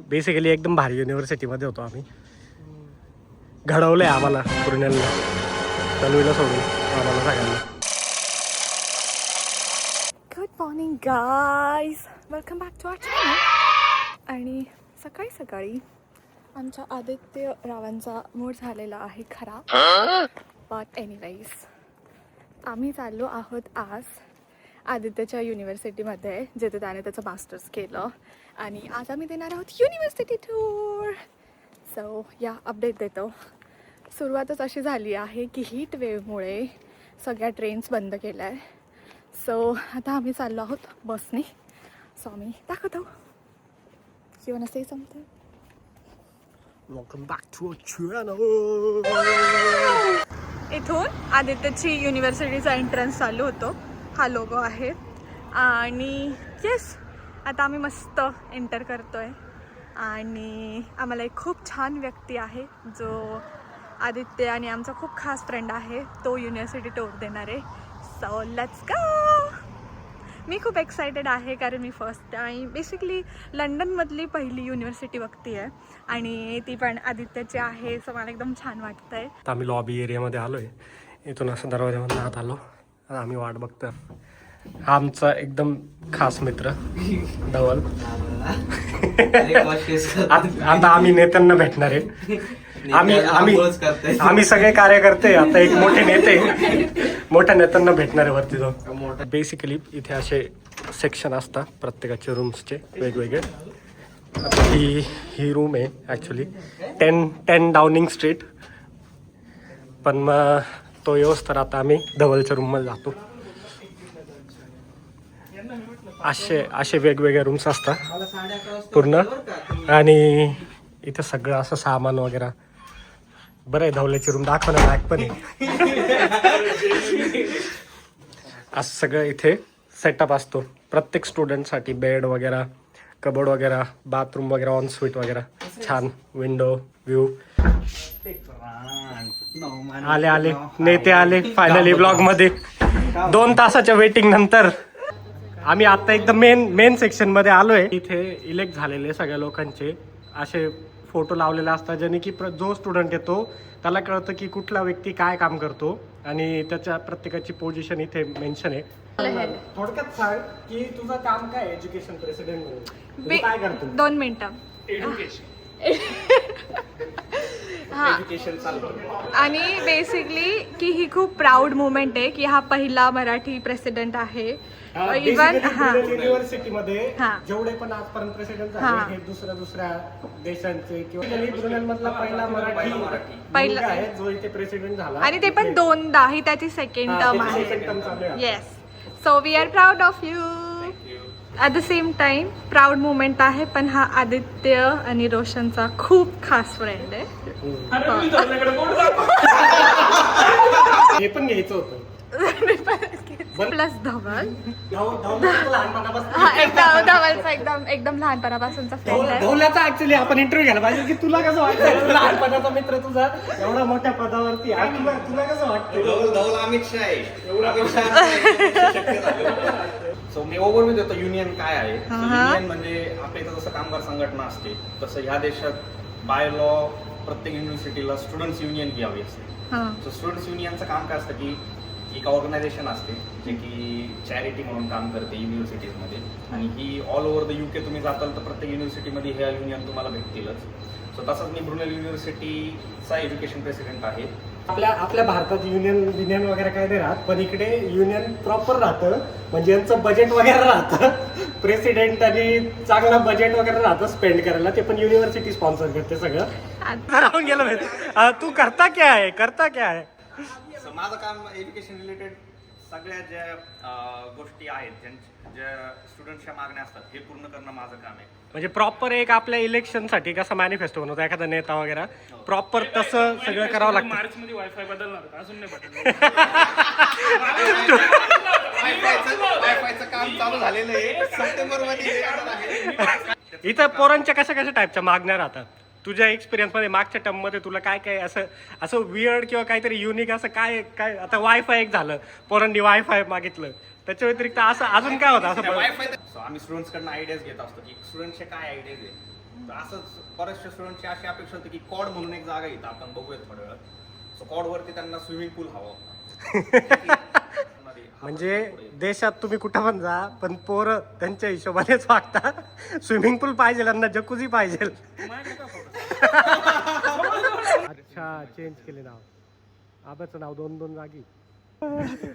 Basically एकदम भारी युनिव्हर्सिटीमध्ये होतो आम्ही. घडवलंय आम्हाला पूर्णेला, तन्वीला सोडून आम्हाला सगळ्यांना. Good morning guys, welcome back to our channel. आणि सकाळी सकाळी आमच्या आदित्य रावांचा मूड झालेला आहे खराब. बट एनिवेज आम्ही चाललो आहोत आज आदित्यच्या युनिव्हर्सिटीमध्ये, जिथे त्याने त्याचं मास्टर्स केलं. आणि आज आम्ही देणार आहोत युनिव्हर्सिटी टूर. सो या अपडेट देतो. सुरुवातच अशी झाली आहे की हीट वेव्हमुळे सगळ्या ट्रेन्स बंद केल्या आहे. सो आता आम्ही चाललो आहोत बसने. सो आम्ही दाखवतो. You want to say something? Welcome back to channel. इथून आदित्यची युनिव्हर्सिटीचा एंट्रन्स चालू होतो. हा लोगो आहे. आणि येस, आता आम्ही मस्त एंटर करतोय. आणि आम्हाला एक खूप छान व्यक्ती आहे जो आदित्य आणि आमचा खूप खास फ्रेंड आहे, तो युनिव्हर्सिटी टूर देणार आहे. So let's go. मी खूप एक्सायटेड आहे कारण मी फर्स्ट टाईम बेसिकली लंडनमधली पहिली युनिव्हर्सिटी बघते आहे आणि ती पण आदित्यची आहे. सो मला एकदम छान वाटतं आहे. आता आम्ही लॉबी एरियामध्ये आलो आहे. इथून असं दरवाजामधून आत आलो. आता आम्ही वाट बघतो. हा आमचा एकदम खास मित्र धवल. आता आम्ही नेत्यांना भेटणार आहे. आम्ही सगळे कार्यकर्ते आता एक मोठे नेते, मोठ्या नेत्यांना भेटणार आहे वरती जाऊन. बेसिकली इथे असे सेक्शन असतात प्रत्येकाचे रूम्सचे वेगवेगळे. आता ही रूम आहे ॲक्च्युली 10 डाउनिंग स्ट्रीट. पण मग तो येऊस तर आता आम्ही धवलच्या रूममध्ये जातो. असे वेगवेगळे रूम्स असतात पूर्ण. आणि इथं सगळं असं सामान वगैरे बरं आहे. धवल्याची रूम दाखवणं लायक पण आहे. असं सगळं इथे सेटअप असतो प्रत्येक स्टुडंटसाठी. बेड वगैरे, कबोर्ड वगैरे, बाथरूम वगैरे, ऑन स्वीट वगैरे. छान विंडो व्ह्यू. आले नेते आले फायनली ब्लॉग मध्ये. 2 तासाच्या वेटिंग नंतर आम्ही आता एकदम मेन सेक्शन मध्ये आलोय. इथे इलेक्ट झालेले सगळ्या लोकांचे असे फोटो लावलेले असतात, ज्याने की जो स्टुडंट येतो त्याला कळतं की कुठला व्यक्ती काय काम करतो आणि त्याच्या प्रत्येकाची पोझिशन इथे मेन्शन आहे. थोडक्यात सांग की तुझं काम काय, एज्युकेशन प्रेसिडेंट म्हणून काय करतो? 2 मिनिटं. आणि बेसिकली की ही खूप प्राऊड मुवमेंट आहे की हा पहिला मराठी प्रेसिडेंट आहे. इव्हन युनिव्हर्सिटी मध्ये जेवढे पण आजपर्यंत प्रेसिडेंट झाले हे दुसऱ्या देशांचे किंवा मधला पहिला मराठी आहे जो इथे प्रेसिडेंट झाला. आणि ते पण 2दा. ही त्याची सेकंड टर्म आहे. Yes. So we are proud of you. At the same time proud moment आहे. पण हा आदित्य आणि रोशनचा खूप खास फ्रेंड आहे. हे पण घ्यायचं होतं. प्लस धवल. धवलचा एकदम लहानपणापासूनचा फ्रेंड आहे. धवल्याचा ऍक्च्युली आपण इंटरव्ह्यू घ्यायला पाहिजे की तुला कसं वाटतं लहानपणाचा मित्र तुझा एवढा मोठ्या पदावरती. तुला कसं वाटतं? धवल अमित शाह आहे. सो मी ओव्हरव्ह्यू देतो युनियन काय आहे. युनियन म्हणजे आपल्या इथं जसं कामगार संघटना असते तसं ह्या देशात बाय लॉ प्रत्येक युनिव्हर्सिटीला स्टुडंट्स युनियन घ्यावी असते. सो स्टुडंट्स युनियनचं काम काय असतं की एक ऑर्गनायझेशन असते जे की चॅरिटी म्हणून काम करते युनिव्हर्सिटीजमध्ये. आणि ही ऑल ओव्हर द UK तुम्ही जाताल तर प्रत्येक युनिव्हर्सिटीमध्ये ह्या युनियन तुम्हाला भेटतीलच. सो तसंच मी ब्रुनेल युनिव्हर्सिटीचा एज्युकेशन प्रेसिडेंट आहे. आपल्या भारतात युनियन वगैरे काय नाही राहत, पण इकडे युनियन प्रॉपर राहतं. म्हणजे यांचं बजेट वगैरे राहतं. प्रेसिडेंट आणि चांगला बजेट वगैरे राहतं स्पेंड करायला. ते पण युनिव्हर्सिटी स्पॉन्सर करते सगळं. राहून गेलं. तू करता क्या आहे? माझं काम एज्युकेशन रिलेटेड सगळ्या ज्या गोष्टी आहेत, ज्या स्टुडंट्सच्या मागण्या असतात हे पूर्ण करणं माझं काम आहे. म्हणजे प्रॉपर एक आपल्या इलेक्शनसाठी कसा मॅनिफेस्टो बनवतो एखादा नेता वगैरे, प्रॉपर तसं सगळं करावं लागतं. मार्च मध्ये वायफाय बदलणार अजून नाही वायफायचं काम चालू झालेलं आहे. सप्टेंबर मध्ये इथं पोरांच्या कशा टाईपच्या मागण्या राहतात तुझ्या एक्सपिरियन्स मध्ये? मागच्या टर्म मध्ये तुला काय असं वियर्ड किंवा काहीतरी युनिक असं काय आता वायफाय एक झालं, पोरांनी वायफाय मागितलं, त्याच्या व्यतिरिक्त असं अजून काय होतं असं? आम्ही स्टुडंट्सकडनं आयडियाज घेत असतो की स्टुडंट्सचे काय आयडियाज आहे तर असंच बऱ्याचशा स्टुडंटची अशी अपेक्षा होती की कॉड म्हणून एक जागा येतं, आपण बघूयात थोड्या वेळात. सो कॉडवरती त्यांना स्विमिंग पूल हवा होता. म्हणजे देशात तुम्ही कुठं पण जा, पण पोरं त्यांच्या हिशोबानेच वागता. स्विमिंग पूल पाहिजे, त्यांना जकुझी पाहिजे. अच्छा, चेंज केले नाव. आबाचं नाव 2 जागी.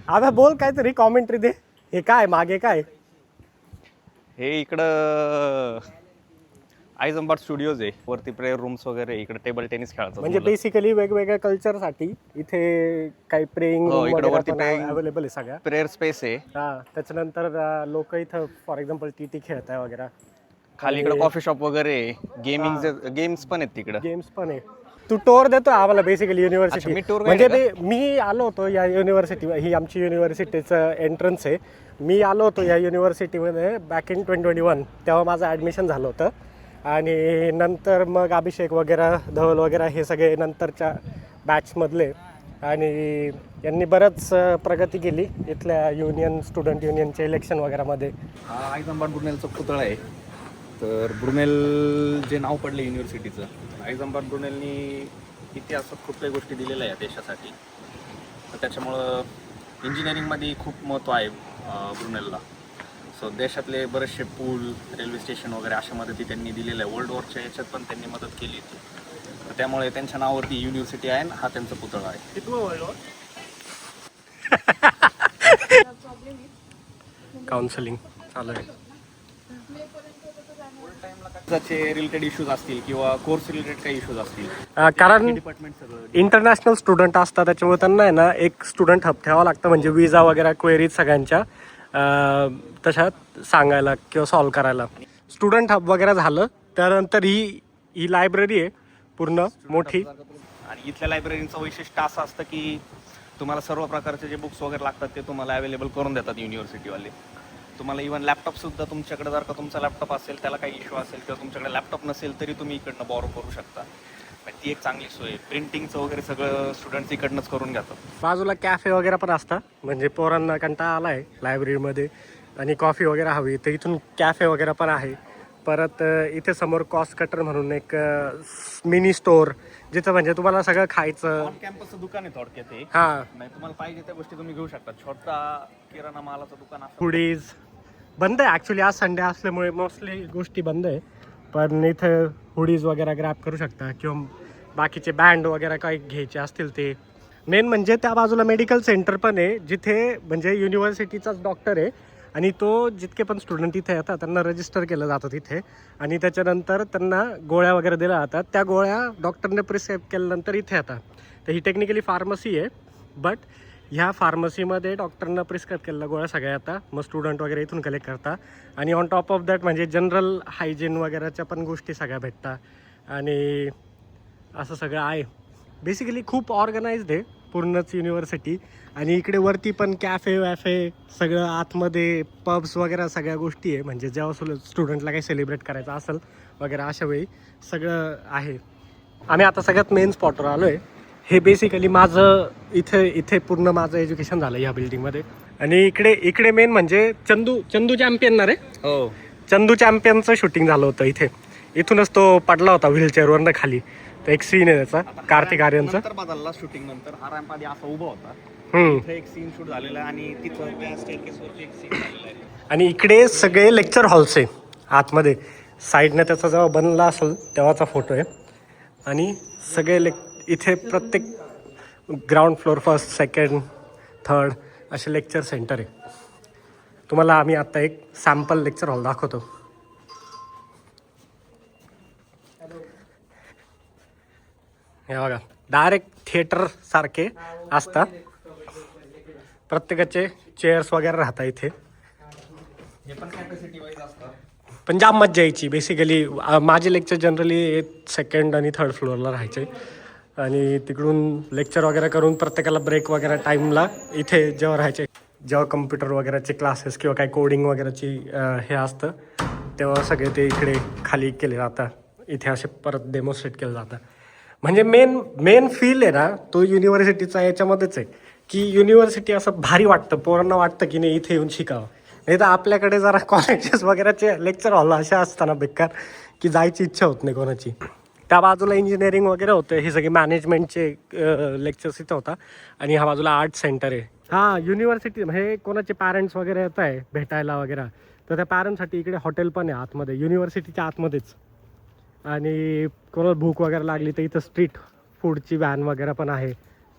आबा बोल काहीतरी, कॉमेंट्री दे. हे काय मागे काय? हे इकडं आयझंबार्ड स्टुडिओज आहे, वरती प्रेयर रूम्स वगैरे, इकडे टेबल टेनिस खेळायचं. म्हणजे बेसिकली वेगवेगळ्या कल्चरसाठी इथे काही प्रेइंग इकडे वरती अवेलेबल आहे सगळ्या. प्रेयर स्पेस आहे. हा, त्याच्यानंतर लोक इथं फॉर एक्झाम्पल टी खेळताय वगैरे. खाली इकडे कॉफी शॉप वगैरे, गेम्स पण आहेत तिकडे. गेम्स पण आहे. तू टूर देतो आम्हाला बेसिकली अच्छा, युनिव्हर्सिटी. मी tour म्हणजे guide मी आलो होतो या युनिव्हर्सिटी, ही आमची युनिव्हर्सिटीचं एंट्रन्स आहे. मी आलो होतो या युनिव्हर्सिटीमध्ये बॅक इन 2021, तेव्हा माझं ॲडमिशन झालं होतं. आणि नंतर मग अभिषेक वगैरे, धवल वगैरे हे सगळे नंतरच्या बॅचमधले. आणि यांनी बरंच प्रगती केली इथल्या स्टुडंट युनियनच्या इलेक्शन वगैरेमध्ये. हा आयझंबार्ड ब्रुनेलचा पुतळा आहे. तर ब्रुनेल जे नाव पडलं युनिव्हर्सिटीचं, आयझंबार्ड ब्रुनेलनी इतिहासात खूप काही गोष्टी दिलेल्या आहेत देशासाठी. तर त्याच्यामुळं इंजिनिअरिंगमध्ये खूप महत्त्व आहे ब्रुनेलला. सो देशातले बरेचसे पूल, रेल्वे स्टेशन वगैरे अशा मदती त्यांनी दिलेल्या आहे. वर्ल्ड वॉरच्या याच्यात पण त्यांनी मदत केली होती. तर त्यामुळे त्यांच्या नावावरती युनिव्हर्सिटी आहे आणि हा त्यांचा पुतळा आहे. काउन्सिलिंग चालू आहे. रिलेटेड इश्यूज असतील किंवा कोर्स रिलेटेड काही इश्यूज असतील, कारण डिपार्टमेंट सगळं इंटरनॅशनल स्टुडंट असतात, त्याच्यामुळे त्यांना आहे ना एक स्टुडंट हब ठेवावं लागतं. म्हणजे विजा वगैरे क्वेरीज सगळ्यांच्या तशात सांगायला किंवा सॉल्व करायला. स्टुडंट हब वगैरे झालं त्यानंतर ही लायब्ररी आहे पूर्ण मोठी. आणि इथल्या लायब्ररीचं वैशिष्ट्य असं असतं की तुम्हाला सर्व प्रकारचे जे बुक्स वगैरे लागतात ते तुम्हाला अवेलेबल करून देतात युनिव्हर्सिटीवाले. तुम्हाला इव्हन लॅपटॉपसुद्धा तुमच्याकडे, जर का तुमचा लॅपटॉप असेल, त्याला काही इश्यू असेल किंवा तुमच्याकडे लॅपटॉप नसेल तरी तुम्ही इकडनं बॉरो करू शकता. ती एक चांगली सोय आहे. प्रिंटिंगचं वगैरे सगळं स्टुडंट्स इकडनंच करून घेतात. बाजूला कॅफे वगैरे पण असतात, म्हणजे पोरांना कंटाळा आला आहे लायब्ररीमध्ये आणि कॉफी वगैरे हवी तर इथून कॅफे वगैरे पण आहे. परत इथे समोर कॉस्ट कटर म्हणून एक मिनी स्टोअर, जिथं म्हणजे तुम्हाला सगळं खायचं. ऑन कॅम्पसचं दुकान आहे थोडक्यात ते. हां, नाही तुम्हाला पाहिजे त्या गोष्टी तुम्ही घेऊ शकता. छोटा किराणा मालाचं दुकान असतं. हुडीज बंद आहे ॲक्च्युली, आज संडे असल्यामुळे मोस्टली गोष्टी बंद आहे. पण इथं हुडीज वगैरे ग्रॅब करू शकता किंवा बाकीचे बँड वगैरे काही घ्यायचे असतील ते. मेन म्हणजे त्या बाजूला मेडिकल सेंटर पण आहे, जिथे म्हणजे युनिव्हर्सिटीचाच डॉक्टर आहे आणि तो जितके पण स्टुडंट इथे येतात त्यांना रजिस्टर केलं जातं तिथे. आणि त्याच्यानंतर त्यांना गोळ्या वगैरे दिल्या जातात. त्या गोळ्या डॉक्टरने प्रिस्क्राईब केल्यानंतर इथे येतात. तर ही टेक्निकली फार्मसी आहे, बट ह्या फार्मसीमध्ये डॉक्टरनं प्रिस्क्राईब केलेल्या गोळ्या सगळ्या येतात. मग स्टुडंट वगैरे इथून कलेक्ट करतात. आणि ऑन टॉप ऑफ दॅट म्हणजे जनरल हायजीन वगैरेच्या पण गोष्टी सगळ्या भेटतात. आणि असं सगळं आहे. बेसिकली खूप ऑर्गनाइज्ड आहे पूर्णच युनिव्हर्सिटी. आणि इकडे वरती पण कॅफे वॅफे सगळं आतमध्ये, पब्स वगैरे सगळ्या गोष्टी आहे. म्हणजे जेव्हा स्टुडंटला काही सेलिब्रेट करायचं असेल वगैरे अशा वेळी सगळं आहे. आम्ही आता सगळ्यात मेन स्पॉटवर आलो आहे. हे बेसिकली माझं इथे पूर्ण माझं एज्युकेशन झालं ह्या बिल्डिंगमध्ये. आणि इकडे मेन म्हणजे चंदू चॅम्पियन ना रे. हो, चंदू चॅम्पियनचं शूटिंग झालं होतं इथे. इथूनच तो पडला होता व्हीलचेअरवरनं खाली. तर एक सीन आहे त्याचा कार्तिक आर्यनचा. नंतर बदलला शूटिंग नंतर. हा रॅम्प आधी असा उभा होता. इथे एक सीन शूट झालेला आहे आणि तिथं त्या स्टेअरकेसवरती एक सीन झालेला आहे. आणि इकडे सगळे लेक्चर हॉल्स आहे आतमध्ये. साईडने त्याचा जेव्हा बनला असेल तेव्हाचा फोटो आहे. आणि सगळे इथे प्रत्येक ground floor, first, second, third असे लेक्चर सेंटर आहे. तुम्हाला आम्ही आता एक सॅम्पल लेक्चर हॉल दाखवतो. हे बघा, डायरेक्ट थिएटर सारखे असतात. प्रत्येकाचे चेअर्स वगैरे राहतात इथे. हे पण कॅपॅसिटी वाईज असतं. पण जाम मज्जा यायची. बेसिकली माझे लेक्चर जनरली सेकंड आणि थर्ड फ्लोअरला राहायचे. आणि तिकडून लेक्चर वगैरे करून प्रत्येकाला ब्रेक वगैरे टाईमला इथे जेव्हा राहायचे, जेव्हा कम्प्युटर वगैरेचे क्लासेस किंवा काही कोडिंग वगैरेची हे असतं तेव्हा सगळे ते इकडे खाली केले जातात. इथे असे परत डेमॉन्स्ट्रेट केलं जातं. म्हणजे मेन फील आहे ना तो युनिव्हर्सिटीचा याच्यामध्येच आहे की युनिव्हर्सिटी असं भारी वाटतं. पोरांना वाटतं की नाही इथे येऊन शिकावं. नाही तर आपल्याकडे जरा कॉलेजेस वगैरेचे लेक्चर हॉल अशा असताना बेकार की जायची इच्छा होत नाही कोणाची. त्या बाजूला इंजिनिअरिंग वगैरे होतं, हे सगळे मॅनेजमेंटचे लेक्चर्स इथं होता. आणि ह्या बाजूला आर्ट सेंटर आहे. हां, युनिव्हर्सिटी हे कोणाचे पॅरेंट्स वगैरे येत आहे भेटायला वगैरे, तर त्या पॅरेंट्ससाठी इकडे हॉटेल पण आहे आतमध्ये, युनिव्हर्सिटीच्या आतमध्येच. आणि कोणाला भूक वगैरे लागली तर इथं स्ट्रीट फूडची व्हॅन वगैरे पण आहे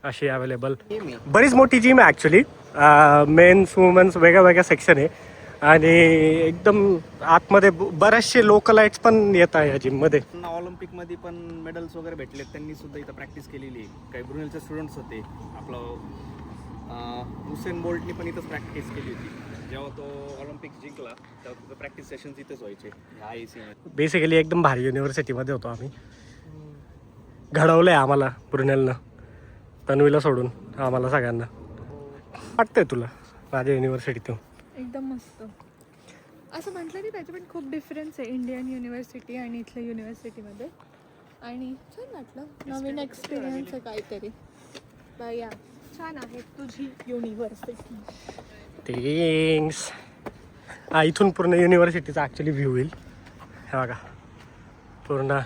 अशी अवेलेबल. बरीच मोठी जिम आहे ॲक्च्युली, मेन्स वुमन्स वेगळ्या वेगळ्या सेक्शन आहे. आणि एकदम आतमध्ये बरेचसे लोकलाइट्स पण येत आहे या जिममध्ये. ऑलिम्पिक मध्ये पण मेडल्स वगैरे भेटले, त्यांनी सुद्धा इथं प्रॅक्टिस केलेली आहे. काही ब्रुनेलचे स्टुडंट्स होते. आपलं हुसेन बोल्टनी पण इथंच प्रॅक्टिस केली होती. जेव्हा तो ऑलिम्पिक्स जिंकला तेव्हा तिथं प्रॅक्टिस सेशन्स इथंच व्हायचे IIC मध्ये. बेसिकली एकदम भारी युनिव्हर्सिटीमध्ये होतो आम्ही. घडवलं आहे आम्हाला ब्रुनेलनं, तन्वीला सोडून आम्हाला सगळ्यांना. वाटतंय तुला माझ्या युनिव्हर्सिटीतून? एकदम मस्त. असं म्हटलं की त्याचे पण खूप डिफरन्स आहे इंडियन युनिव्हर्सिटी आणि इथल्या युनिव्हर्सिटीमध्ये. आणि छान वाटलं, नवीन एक्सपिरियन्स आहे काहीतरी. या छान आहे तुझी युनिव्हर्सिटी. थँक्स. हा, इथून पूर्ण युनिव्हर्सिटीचा ॲक्च्युली व्ह्यू येईल. हे बघा पूर्ण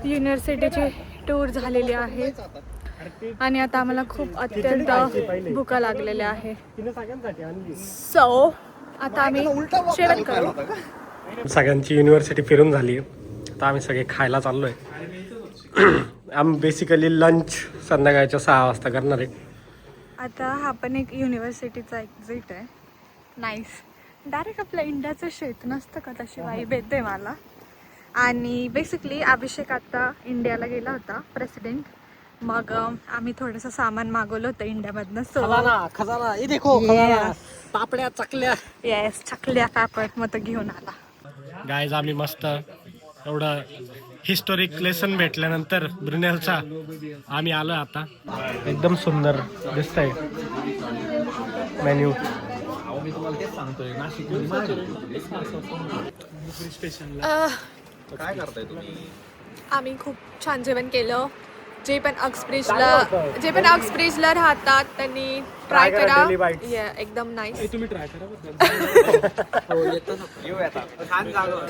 युनिव्हर्सिटीची टूर झालेली आहे. आणि आता आम्हाला खूप अत्यंत भुका लागलेल्या आहे. सो आता आम्ही जेवण करू. सगळ्यांची युनिव्हर्सिटी फिरून झाली आहे. आता आम्ही सगळे खायला चाललो आहे. आम्ही बेसिकली लंच संध्याकाळच्या 6 वाजता करणार आहे. आता हा पण एक युनिव्हर्सिटीचा एक्झिट आहे. नाईस. डायरेक्ट आपल्या इंडियाचं शेत नसतं का, तशी वाईब येते मला. आणि बेसिकली अभिषेक आता इंडियाला गेला होता, प्रेसिडेंट. मग आम्ही थोडंसं सामान मागवलं होतं इंडियामधनं. खजाना ये देखो, पापड्या चकल्या. येस, चकल्या पापड मग तो घेऊन आला. गायज आम्ही मस्त एवढं हिस्टोरिक लेसन भेटल्यानंतर ब्रुनेलचा आम्ही आलो आता. एकदम सुंदर दिसतंय मेन्यू. मी तुम्हाला तेच सांगतोय, नाशिक काय करताय तुम्ही? आम्ही खूप छान जेवण केलं. जे पण अक्सब्रिजला राहतात त्यांनी ट्राय करा. एकदम नाईस. तुम्ही ट्राय करा. छान जागा.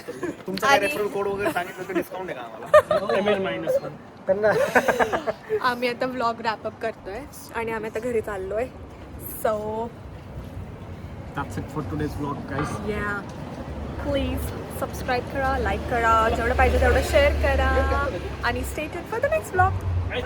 तुमचा रेफरल कोड वगैरे सांगितलं तर डिस्काउंट आहे का आम्हाला? आम्ही आता व्लॉग रॅपअप करतोय आणि आम्ही आता घरी चाललोय. So That's it for today's vlog, guys. Please subscribe करा, लाईक करा, जेवढं पाहिजे तेवढं शेअर करा आणि stay tuned for the next vlog. Bye.